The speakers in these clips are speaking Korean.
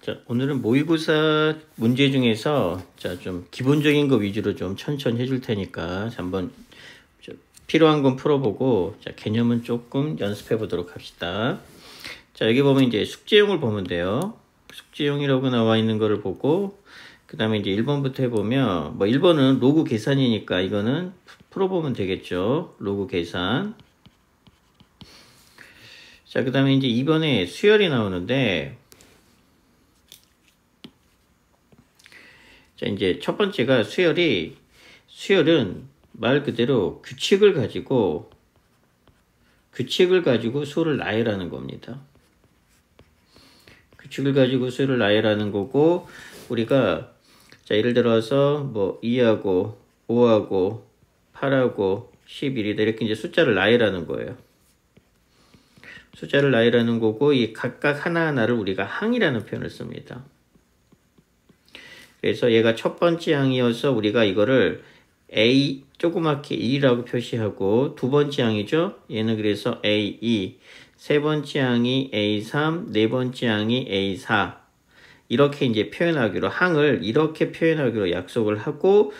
자, 오늘은 모의고사 문제 중에서 좀 기본적인 거 위주로 좀 천천히 해줄 테니까 한번 필요한 건 풀어보고 개념은 조금 연습해 보도록 합시다. 자, 여기 보면 이제 숙제용을 보면 돼요. 숙제용이라고 나와 있는 거를 보고 그 다음에 이제 1번부터 해보면 1번은 로그 계산이니까 이거는 풀어보면 되겠죠. 로그 계산. 자, 그 다음에 이제 2번에 수열이 나오는데 자, 이제 첫 번째가 수열은 말 그대로 규칙을 가지고 수를 나열하는 겁니다. 규칙을 가지고 수를 나열하는 거고, 우리가, 자, 예를 들어서 2하고, 5하고, 8하고, 11이다. 이렇게 이제 숫자를 나열하는 거예요. 숫자를 나열하는 거고, 이 각각 하나하나를 우리가 항이라는 표현을 씁니다. 그래서 얘가 첫 번째 항이어서 우리가 이거를 A 조그맣게 1이라고 표시하고, 두 번째 항이죠. 얘는 그래서 A2, 세 번째 항이 A3, 네 번째 항이 A4. 이렇게 이제 표현하기로, 항을 이렇게 표현하기로 약속을 하고,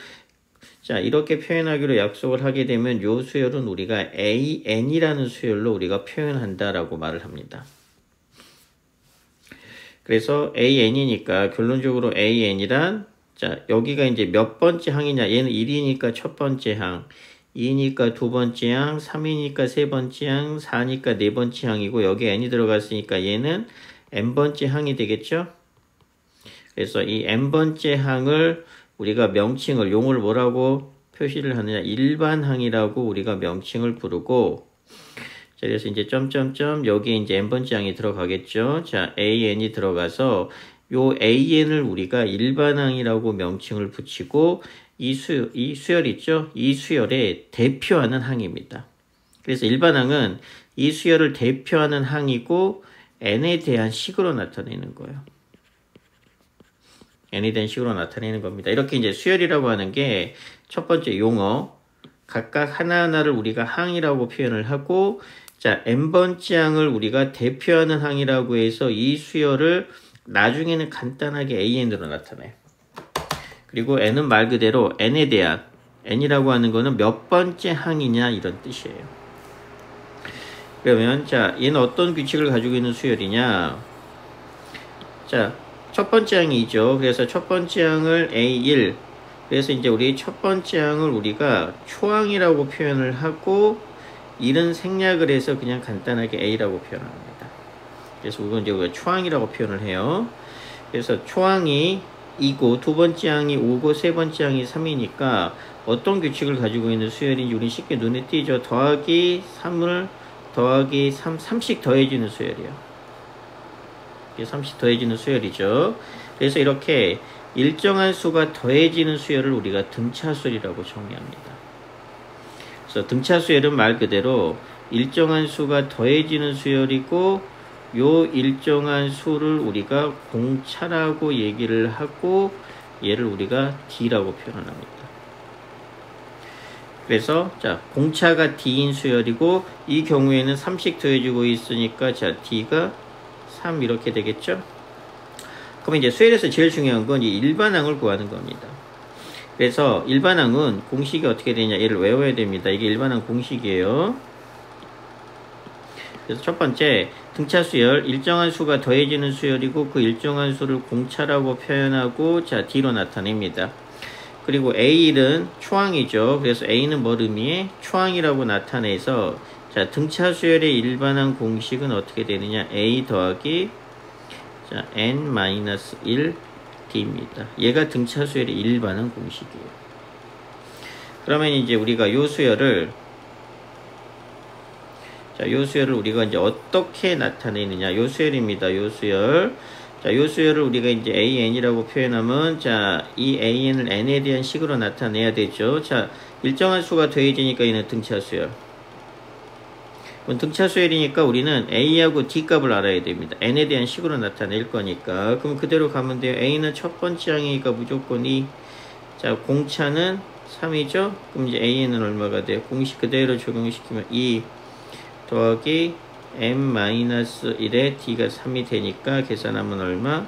자, 이렇게 표현하기로 약속을 하게 되면 요 수열은 우리가 AN이라는 수열로 우리가 표현한다라고 말을 합니다. 그래서 AN이니까 결론적으로 AN이란, 자, 여기가 이제 몇 번째 항이냐. 얘는 1이니까 첫 번째 항, 2니까 두 번째 항, 3이니까 세 번째 항, 4니까 네 번째 항이고, 여기 n이 들어갔으니까 얘는 n번째 항이 되겠죠? 그래서 이 n번째 항을 우리가 명칭을, 용을 뭐라고 표시를 하느냐. 일반항이라고 우리가 명칭을 부르고, 자, 그래서 이제 점점점 여기에 이제 n번째 항이 들어가겠죠. 자, an이 들어가서 요 an을 우리가 일반항이라고 명칭을 붙이고 이 수열 있죠? 이 수열에 대표하는 항입니다. 그래서 일반항은 이 수열을 대표하는 항이고 n에 대한 식으로 나타내는 거예요. n에 대한 식으로 나타내는 겁니다. 이렇게 이제 수열이라고 하는 게 첫 번째 용어, 각각 하나하나를 우리가 항이라고 표현을 하고, 자, n번째 항을 우리가 대표하는 항이라고 해서 이 수열을 나중에는 간단하게 an으로 나타내요. 그리고 n은 말 그대로 n에 대한, n이라고 하는 거는 몇 번째 항이냐 이런 뜻이에요. 그러면 자, 얘는 어떤 규칙을 가지고 있는 수열이냐. 자, 첫 번째 항이죠. 그래서 첫 번째 항을 A1, 그래서 이제 우리 첫 번째 항을 우리가 초항이라고 표현을 하고 1은 생략을 해서 그냥 간단하게 A라고 표현합니다. 그래서 이건 이제 우리가 초항이라고 표현을 해요. 그래서 초항이 2고 두 번째 항이 5고 세 번째 항이 3이니까 어떤 규칙을 가지고 있는 수열인지 우리 쉽게 눈에 띄죠. 더하기 3을 더하기 3씩 더해지는 수열이요. 3씩 더해지는 수열이죠. 그래서 이렇게 일정한 수가 더해지는 수열을 우리가 등차수열이라고 정의합니다. 그래서 등차수열은 말 그대로 일정한 수가 더해지는 수열이고, 요 일정한 수를 우리가 공차라고 얘기를 하고 얘를 우리가 D라고 표현을 합니다. 그래서 자, 공차가 D인 수열이고 이 경우에는 3씩 더해지고 있으니까 자, D가 3 이렇게 되겠죠? 그럼 이제 수열에서 제일 중요한 건 이 일반항을 구하는 겁니다. 그래서 일반항은 공식이 어떻게 되냐, 얘를 외워야 됩니다. 이게 일반항 공식이에요. 그래서 첫 번째, 등차 수열, 일정한 수가 더해지는 수열이고 그 일정한 수를 공차라고 표현하고 자, D로 나타냅니다. 그리고 A1은 초항이죠. 그래서 A는 뭘 의미해? 초항이라고 나타내서 자, 등차 수열의 일반항 공식은 어떻게 되느냐? A 더하기 자, n-1 D입니다. 얘가 등차 수열의 일반항 공식이에요. 그러면 이제 우리가 요 수열을 자, 요 수열을 우리가 이제 어떻게 나타내느냐? 요 수열입니다. 요 수열. 자, 요 수열을 우리가 이제 AN이라고 표현하면 자, 이 AN을 n에 대한 식으로 나타내야 되죠. 자, 일정한 수가 더해지니까 얘는 등차 수열. 등차 수열이니까 우리는 A하고 D 값을 알아야 됩니다. n에 대한 식으로 나타낼 거니까. 그럼 그대로 가면 돼요. A는 첫 번째 항이니까 무조건 2. 자, 공차는 3이죠. 그럼 이제 AN은 얼마가 돼요? 공식 그대로 적용시키면 2 더하기 n-1에 D가 3이 되니까 계산하면 얼마?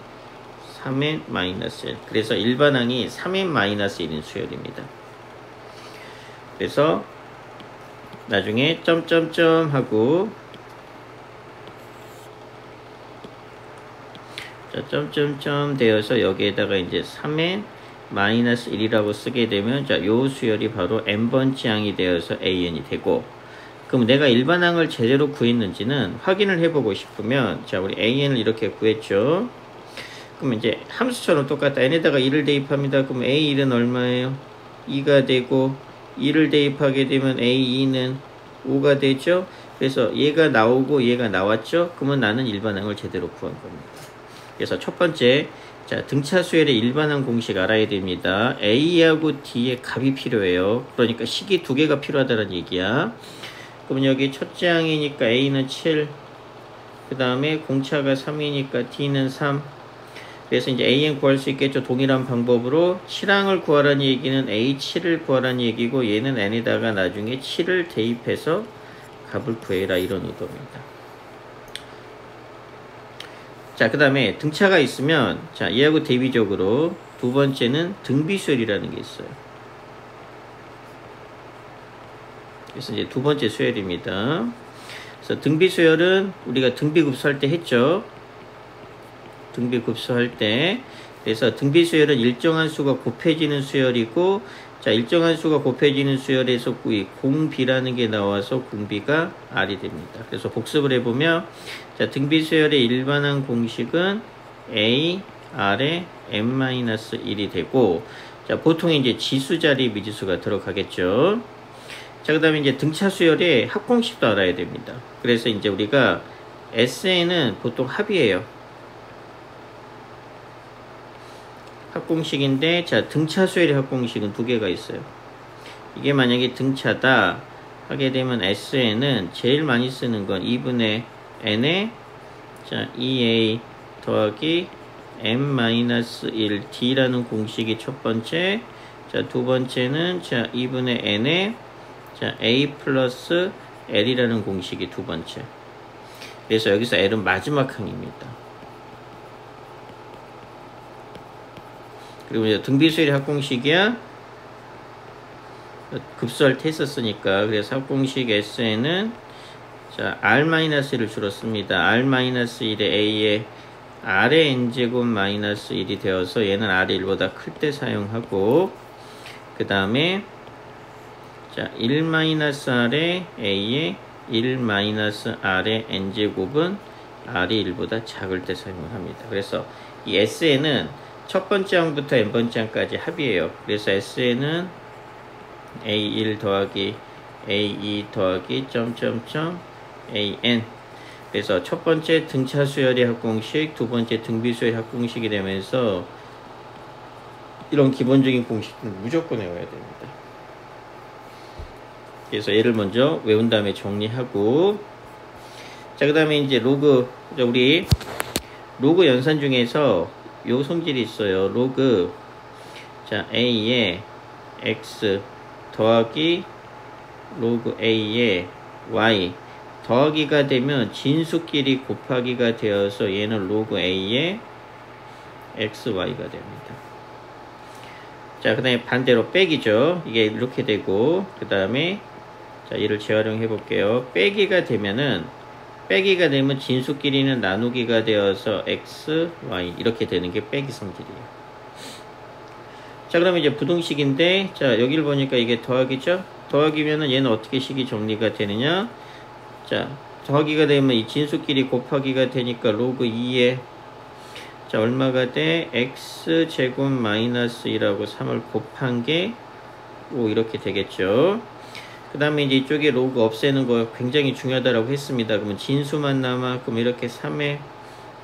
3n 마이너스 1. 그래서 일반항이 3n 마이너스 1인 수열입니다. 그래서 나중에 점점점 하고 자, 점점점 되어서 여기에다가 이제 3n 마이너스 1이라고 쓰게 되면 자, 요 수열이 바로 n번째 항이 되어서 an이 되고, 그럼 내가 일반항을 제대로 구했는지는 확인을 해보고 싶으면 자, 우리 an을 이렇게 구했죠. 그럼 이제 함수처럼 똑같다. n에다가 2를 대입합니다. 그럼 a1은 얼마예요? 2가 되고 2를 대입하게 되면 a2는 5가 되죠. 그래서 얘가 나오고 얘가 나왔죠. 그러면 나는 일반항을 제대로 구한 겁니다. 그래서 첫 번째, 자, 등차 수열의 일반항 공식 알아야 됩니다. A하고 D의 값이 필요해요. 그러니까 식이 두 개가 필요하다는 얘기야. 그럼 여기 첫째 항이니까 A는 7, 그 다음에 공차가 3이니까 D는 3. 그래서 이제 AN 구할 수 있겠죠. 동일한 방법으로 7항을 구하라는 얘기는 A7을 구하라는 얘기고, 얘는 N에다가 나중에 7을 대입해서 값을 구해라, 이런 의도입니다. 자, 그 다음에 등차가 있으면, 자, 얘하고 대비적으로 두 번째는 등비수열이라는 게 있어요. 그래서 이제 두 번째 수열입니다. 그래서 등비수열은 우리가 등비급수할 때 했죠. 등비급수할 때. 그래서 등비수열은 일정한 수가 곱해지는 수열이고, 자, 일정한 수가 곱해지는 수열에서 공비라는 게 나와서 공비가 R이 됩니다. 그래서 복습을 해보면, 자, 등비수열의 일반항 공식은 A, R에 n-1이 되고, 자, 보통 이제 지수 자리 미지수가 들어가겠죠. 자, 그 다음에 이제 등차 수열의 합공식도 알아야 됩니다. 그래서 이제 우리가 SN은 보통 합이에요. 합공식인데, 자, 등차 수열의 합공식은 두 개가 있어요. 이게 만약에 등차다 하게 되면 SN은 제일 많이 쓰는 건 2분의 n에 자, 2a 더하기 n-1d라는 공식이 첫 번째. 자, 두 번째는 자, 2분의 n에 자, a 플러스 l이라는 공식이 두 번째. 그래서 여기서 l은 마지막 항입니다. 그리고 이제 등비수열의 합공식이야. 급수할 때 했었으니까. 그래서 합공식 SN은 자, R-1을 주로 씁니다. R-1의 A에 R의 N제곱 마이너스 1이 되어서 얘는 R이 1보다 클 때 사용하고, 그 다음에 자, 1-R의 A에 1-R의 N제곱은 R이 1보다 작을 때 사용을 합니다. 그래서 이 SN은 첫 번째 항부터 n번째 항까지 합이에요. 그래서 SN은 A1 더하기 A2 더하기 점점점 AN. 그래서 첫 번째 등차 수열의 합공식, 두 번째 등비수열의 합공식이 되면서 이런 기본적인 공식은 무조건 외워야 됩니다. 그래서 얘를 먼저 외운 다음에 정리하고, 자, 그 다음에 이제 우리 로그 연산 중에서 요 성질이 있어요. 로그 자, A에 X 더하기 로그 A에 Y 더하기가 되면 진수끼리 곱하기가 되어서 얘는 로그 A에 XY가 됩니다. 자, 그 다음에 반대로 빼기죠. 이게 이렇게 되고, 그 다음에 자, 얘를 재활용해 볼게요. 빼기가 되면 진수끼리는 나누기가 되어서 x, y 이렇게 되는 게 빼기 성질이에요. 자, 그러면 이제 부등식인데, 자, 여기를 보니까 이게 더하기죠? 더하기면은 얘는 어떻게 식이 정리가 되느냐? 자, 더하기가 되면 이 진수끼리 곱하기가 되니까 로그 2에 자, 얼마가 돼? x 제곱 마이너스 2라고 3을 곱한 게 5 이렇게 되겠죠. 그 다음에 이제 이쪽에 로그 없애는 거 굉장히 중요하다고 했습니다. 그러면 진수만 남아. 그럼 이렇게 3에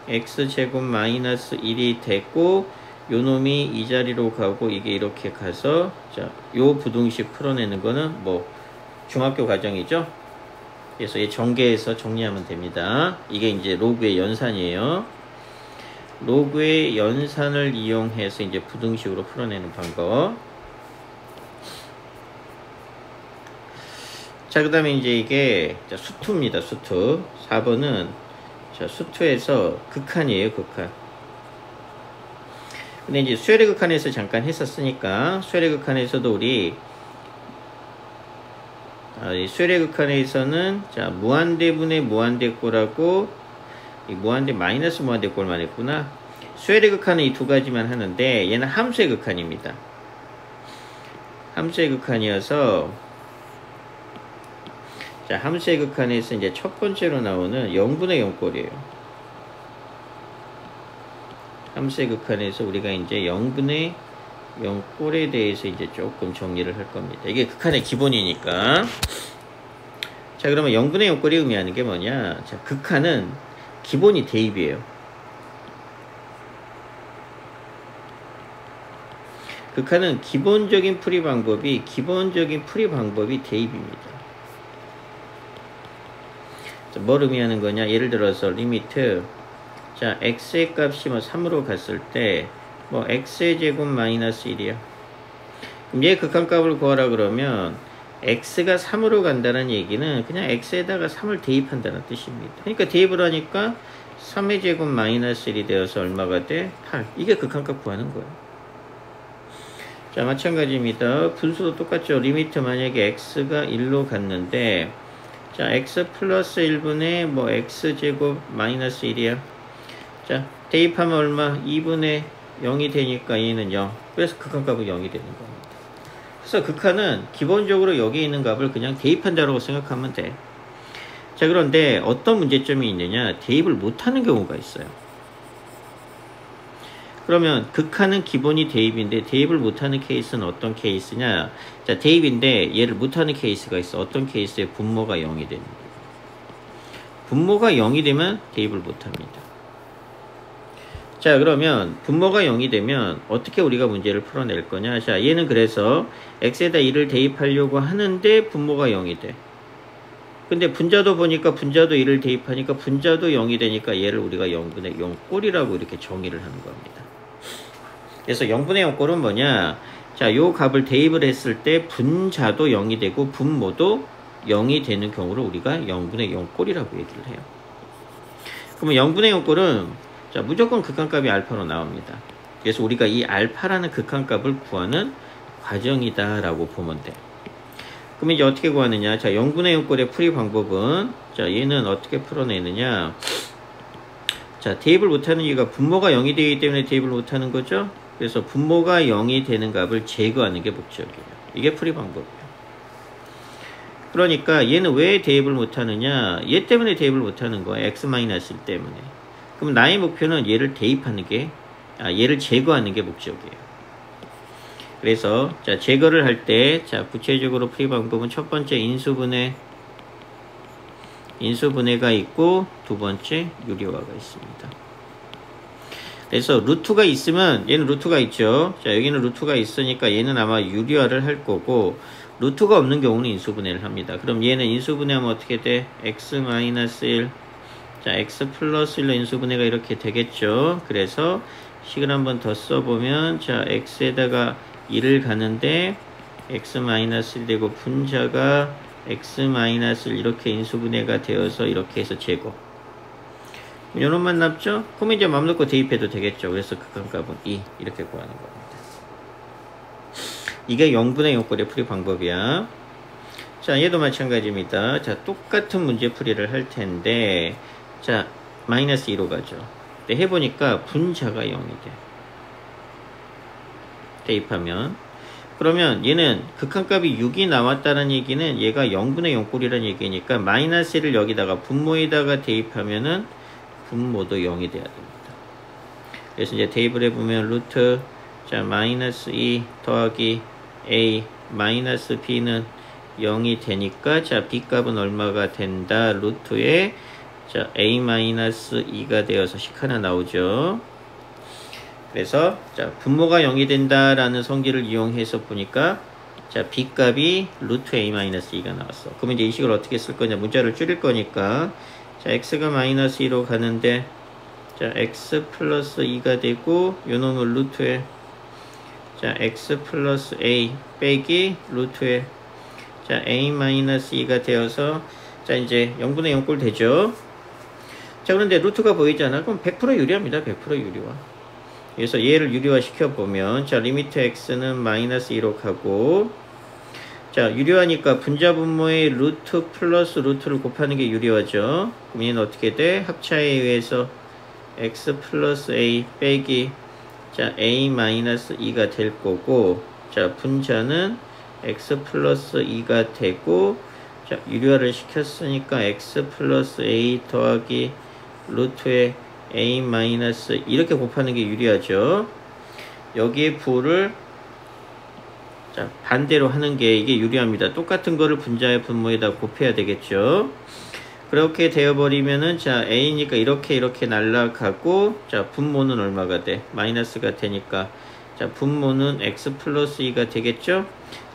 x제곱 마이너스 1이 됐고, 요 놈이 이 자리로 가고 이게 이렇게 가서 자, 요 부등식 풀어내는 거는 뭐 중학교 과정이죠. 그래서 이 전개해서 정리하면 됩니다. 이게 이제 로그의 연산이에요. 로그의 연산을 이용해서 이제 부등식으로 풀어내는 방법. 자, 그 다음에 이제 이게 자, 수투입니다. 수투. 4번은 자, 수투에서 극한이에요. 극한. 근데 이제 수열의 극한에서 잠깐 했었으니까 수열의 극한에서도 우리 이 수열의 극한에서는 자 무한대분의 무한대꼴하고 이 무한대 마이너스 무한대꼴만 했구나. 수열의 극한은 이 두 가지만 하는데 얘는 함수의 극한입니다. 함수의 극한이어서 자 함수의 극한에서 이제 첫 번째로 나오는 0분의 0꼴이에요. 함수의 극한에서 우리가 이제 0분의 0꼴에 대해서 이제 조금 정리를 할 겁니다. 이게 극한의 기본이니까. 자 그러면 0분의 0꼴이 의미하는 게 뭐냐. 자 극한은 기본이 대입이에요. 극한은 기본적인 풀이 방법이 대입입니다. 자, 뭘 의미하는 거냐? 예를 들어서 리미트 자 x의 값이 뭐 3으로 갔을 때 뭐 x의 제곱 마이너스 1이야. 그럼 얘 극한값을 구하라 그러면 x가 3으로 간다는 얘기는 그냥 x에다가 3을 대입한다는 뜻입니다. 그러니까 대입을 하니까 3의 제곱 마이너스 1이 되어서 얼마가 돼? 8. 이게 극한값 구하는 거예요. 자 마찬가지입니다. 분수도 똑같죠. 리미트 만약에 x가 1로 갔는데 자 x 플러스 1분의 뭐 x제곱 마이너스 1이야. 자 대입하면 얼마? 2분의 0이 되니까 얘는 0. 그래서 극한값은 0이 되는 겁니다. 그래서 극한은 기본적으로 여기 있는 값을 그냥 대입한다고 생각하면 돼. 자 그런데 어떤 문제점이 있느냐. 대입을 못하는 경우가 있어요. 그러면 극한은 기본이 대입인데 대입을 못하는 케이스는 어떤 케이스냐. 자 대입인데 얘를 못하는 케이스가 있어. 어떤 케이스에 분모가 0이 되는 거예요. 분모가 0이 되면 대입을 못합니다. 자 그러면 분모가 0이 되면 어떻게 우리가 문제를 풀어낼 거냐. 자 얘는 그래서 x에다 1을 대입하려고 하는데 분모가 0이 돼. 근데 분자도 보니까 분자도 1을 대입하니까 분자도 0이 되니까 얘를 우리가 0분의 0꼴이라고 이렇게 정의를 하는 겁니다. 그래서 0분의 0꼴은 뭐냐. 자 요 값을 대입을 했을 때 분자도 0이 되고 분모도 0이 되는 경우를 우리가 0분의 0꼴이라고 얘기를 해요. 그러면 0분의 0꼴은 자 무조건 극한값이 알파로 나옵니다. 그래서 우리가 이 알파라는 극한값을 구하는 과정이다 라고 보면 돼. 그럼 이제 어떻게 구하느냐. 자 0분의 0꼴의 풀이 방법은 자 얘는 어떻게 풀어내느냐. 자 대입을 못하는 이유가 분모가 0이 되기 때문에 대입을 못하는 거죠. 그래서 분모가 0이 되는 값을 제거하는 게 목적이에요. 이게 풀이 방법이에요. 그러니까 얘는 왜 대입을 못하느냐. 얘 때문에 대입을 못하는 거야. x-1 때문에. 그럼 나의 목표는 얘를 대입하는 게 얘를 제거하는 게 목적이에요. 그래서 자 제거를 할 때 자 구체적으로 풀이 방법은 첫 번째 인수분해가 있고 두 번째 유리화가 있습니다. 그래서 루트가 있으면 얘는 루트가 있죠. 자 여기는 루트가 있으니까 얘는 아마 유리화를 할 거고 루트가 없는 경우는 인수분해를 합니다. 그럼 얘는 인수분해하면 어떻게 돼? x-1 자 x 플러스 1로 인수분해가 이렇게 되겠죠. 그래서 식을 한번 더 써보면 자 x에다가 1을 가는데 x-1 되고 분자가 x-1 이렇게 인수분해가 되어서 이렇게 해서 제곱. 요놈만 남죠? 그럼 이제 맘 놓고 대입해도 되겠죠. 그래서 극한값은 2 이렇게 구하는 겁니다. 이게 0분의 0꼴의 풀이 방법이야. 자 얘도 마찬가지입니다. 자 똑같은 문제 풀이를 할 텐데 자 마이너스 2로 가죠. 근데 해보니까 분자가 0이 돼. 대입하면 그러면 얘는 극한값이 6이 나왔다는 얘기는 얘가 0분의 0꼴이라는 얘기니까 마이너스 1을 여기다가 분모에다가 대입하면은 분모도 0이 돼야 됩니다. 그래서 이제 대입을 해보면 루트 자 마이너스 2 더하기 a 마이너스 b는 0이 되니까 자 b 값은 얼마가 된다. 루트에 자 a 마이너스 2가 되어서 식 하나 나오죠. 그래서 자 분모가 0이 된다라는 성질을 이용해서 보니까 자 b 값이 루트 a 마이너스 2가 나왔어. 그러면 이제 이 식을 어떻게 쓸 거냐. 문자를 줄일 거니까 자 x가 마이너스 2로 가는데 자 x 플러스 2가 되고 요놈을 루트에 자 x 플러스 a 빼기 루트에 자 a 마이너스 2가 되어서 자 이제 0분의 0꼴 되죠. 자 그런데 루트가 보이잖아. 그럼 100% 유리합니다. 100% 유리화. 그래서 얘를 유리화 시켜보면, 자, 리미트 x는 마이너스 1로 가고, 자, 유리화니까 분자분모의 루트 플러스 루트를 곱하는 게 유리화죠. 그럼 얘는 어떻게 돼? 합차에 의해서 x 플러스 a 빼기, 자, a 마이너스 2가 될 거고, 자, 분자는 x 플러스 2가 되고, 자, 유리화를 시켰으니까 x 플러스 a 더하기 루트에 a 마이너스 이렇게 곱하는 게 유리하죠. 여기에 부를 자, 반대로 하는 게 이게 유리합니다. 똑같은 거를 분자의 분모에다 곱해야 되겠죠. 그렇게 되어버리면은, 자, a니까 이렇게 날라가고, 자, 분모는 얼마가 돼? 마이너스가 되니까, 자, 분모는 x 플러스 2가 되겠죠.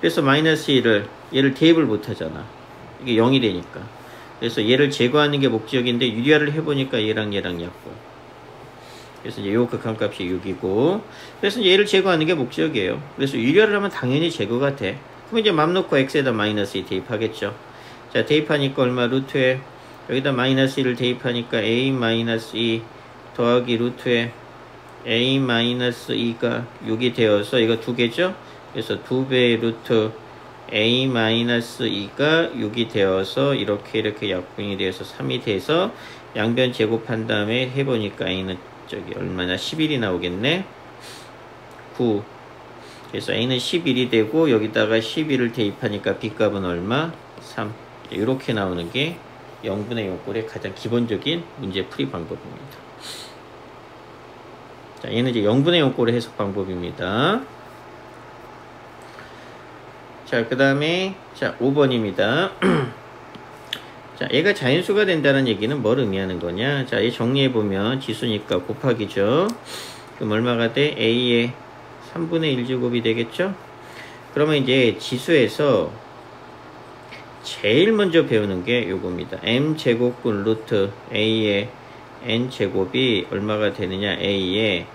그래서 마이너스 1을 얘를 대입을 못 하잖아. 이게 0이 되니까. 그래서 얘를 제거하는 게 목적인데, 유리화를 해보니까 얘랑 약분. 그래서 이제 요 극한값이 6이고, 그래서 이제 얘를 제거하는 게 목적이에요. 그래서 유리화를 하면 당연히 제거가 돼. 그럼 이제 맘 놓고 x에다 마이너스 2 대입하겠죠. 자, 대입하니까 얼마? 루트에 여기다 마이너스 1을 대입하니까 a 마이너스 2 더하기 루트에 a 마이너스 2가 6이 되어서 이거 2개죠. 그래서 2배의 루트 a 마이너스 2가 6이 되어서 이렇게 약분이 되어서 3이 돼서 양변 제곱한 다음에 해보니까 a는 저기 얼마냐? 11이 나오겠네. 9. 그래서 a는 11이 되고 여기다가 11을 대입하니까 b값은 얼마? 3. 이렇게 나오는 게 0분의 0꼴의 가장 기본적인 문제 풀이 방법입니다. 자, 얘는 이제 0분의 0꼴의 해석 방법입니다. 자, 그 다음에 자, 5번입니다. 자, 얘가 자연수가 된다는 얘기는 뭘 의미하는 거냐? 자, 얘 정리해보면 지수니까 곱하기죠. 그럼 얼마가 돼? a의 3분의 1제곱이 되겠죠? 그러면 이제 지수에서 제일 먼저 배우는 게 요겁니다. m제곱분 루트 a의 n제곱이 얼마가 되느냐? a의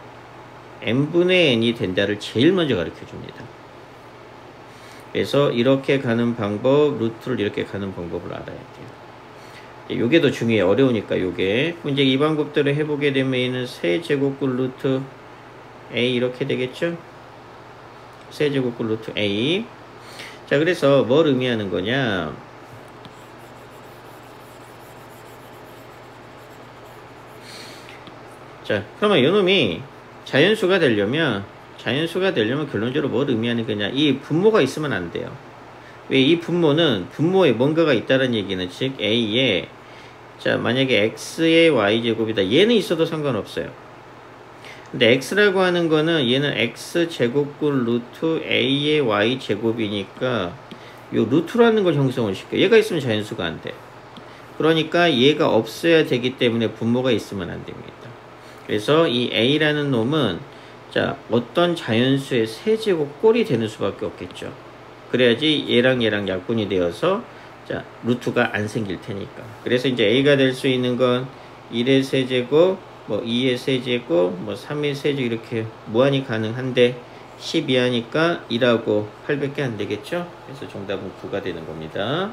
n분의 n이 된다를 제일 먼저 가르쳐 줍니다. 그래서 이렇게 가는 방법, 루트를 이렇게 가는 방법을 알아야 돼요. 요게 더 중요해요. 어려우니까 요게. 이제 이 방법대로 해보게 되면 얘는 세제곱분 루트 a 이렇게 되겠죠? 세제곱분 루트 a. 자, 그래서 뭘 의미하는 거냐? 자, 그러면 요놈이 자연수가 되려면 결론적으로 뭘 의미하는 거냐? 이 분모가 있으면 안 돼요. 왜? 이 분모는 분모에 뭔가가 있다는 얘기는 즉 a에 자, 만약에 x의 y제곱이다. 얘는 있어도 상관없어요. 근데 x라고 하는 거는 얘는 x제곱분 루트 a의 y제곱이니까 요 루트라는 걸 형성을 시켜. 얘가 있으면 자연수가 안 돼. 그러니까 얘가 없어야 되기 때문에 분모가 있으면 안 됩니다. 그래서 이 a라는 놈은 자, 어떤 자연수의 세제곱 꼴이 되는 수밖에 없겠죠. 그래야지 얘랑 약분이 되어서 자, 루트가 안 생길 테니까. 그래서 이제 a가 될 수 있는 건 1의 세제곱, 뭐 2의 세제곱, 뭐 3의 세제곱 이렇게 무한히 가능한데 12하니까 1하고 8밖에 안 되겠죠? 그래서 정답은 9가 되는 겁니다.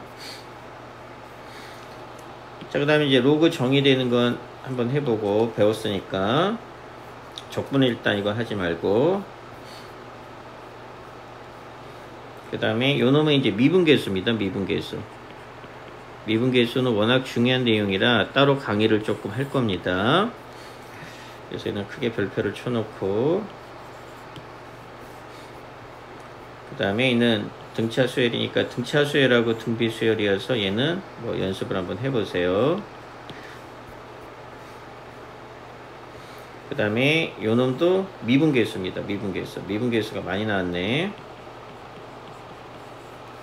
자, 그 다음에 이제 로그 정의되는 건 한번 해보고 배웠으니까 적분을 일단 이거 하지 말고, 그 다음에 요 놈은 이제 미분계수입니다. 미분계수는 워낙 중요한 내용이라 따로 강의를 조금 할 겁니다. 그래서 얘는 크게 별표를 쳐놓고, 그 다음에 얘는 등차 수열이니까 등차 수열하고 등비 수열이어서 얘는 뭐 연습을 한번 해보세요. 그 다음에 요 놈도 미분계수입니다. 미분계수가 많이 나왔네.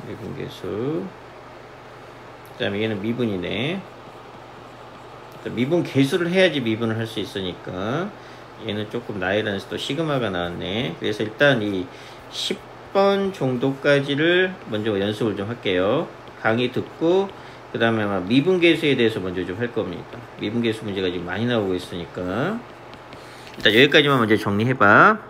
미분계수. 그 다음에 얘는 미분이네. 미분계수를 해야지 미분을 할 수 있으니까 얘는 조금 나열하면서 또 시그마가 나왔네. 그래서 일단 이 10번 정도까지를 먼저 연습을 좀 할게요. 강의 듣고 그 다음에 아마 미분계수에 대해서 먼저 좀 할 겁니다. 미분계수 문제가 지금 많이 나오고 있으니까 일단 여기까지만 먼저 정리해봐.